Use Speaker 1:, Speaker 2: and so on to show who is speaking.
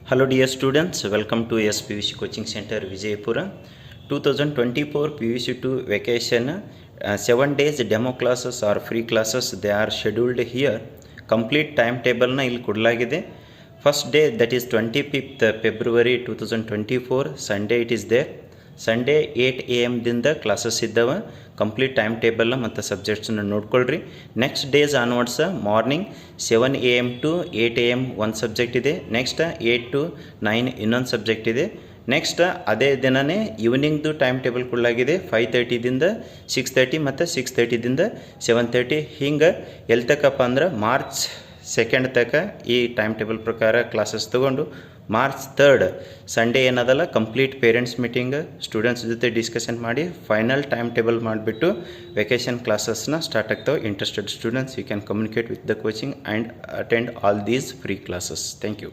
Speaker 1: Hello dear students, welcome to SPVC Coaching Center Vijaypura. 2024 PVC2 vacation 7 days demo classes or free classes they are scheduled here. Complete timetable na ಇಲ್ಲಿ ಕೊಡಲಾಗಿದೆ. First day that is 25th February 2024 Sunday it is there. Sunday 8 AM ದಿಂದ classes ಇದ್ದಾವೆ. Complete time ಟೇಬಲ್ನ ಮತ್ತು ಸಬ್ಜೆಕ್ಟ್ಸನ್ನ ನೋಡ್ಕೊಳ್ರಿ. Next days onwards morning 7 AM to 8 AM ಒಂದು subject ಇದೆ. ನೆಕ್ಸ್ಟ್ 8 to 9 ಇನ್ನೊಂದು ಸಬ್ಜೆಕ್ಟ್ ಇದೆ. ನೆಕ್ಸ್ಟ್ ಅದೇ ದಿನವೇ ಈವ್ನಿಂಗ್ದು ಟೈಮ್ ಟೇಬಲ್ ಕೊಡಲಾಗಿದೆ. 5:30ದಿಂದ 6:30 ಮತ್ತು 6:30ದಿಂದ 7:30 ಹಿಂಗೆ ಎಲ್ಲಿ ತಕ್ಕಪ್ಪ ಅಂದ್ರೆ ಮಾರ್ಚ್ 2 ತನಕ ಈ ಟೈಮ್ ಟೇಬಲ್ ಪ್ರಕಾರ ಕ್ಲಾಸಸ್ ತೊಗೊಂಡು ಮಾರ್ಚ್ 3 ಸಂಡೇ ಏನದಲ್ಲ ಕಂಪ್ಲೀಟ್ ಪೇರೆಂಟ್ಸ್ ಮೀಟಿಂಗ್ ಸ್ಟೂಡೆಂಟ್ಸ್ ಜೊತೆ ಡಿಸ್ಕಷನ್ ಮಾಡಿ ಫೈನಲ್ ಟೈಮ್ ಟೇಬಲ್ ಮಾಡಿಬಿಟ್ಟು ವೆಕೇಷನ್ ಕ್ಲಾಸಸ್ನ ಸ್ಟಾರ್ಟ್ ಆಗ್ತಾವೆ. Interested students you can communicate with the coaching and attend all these free classes. Thank you.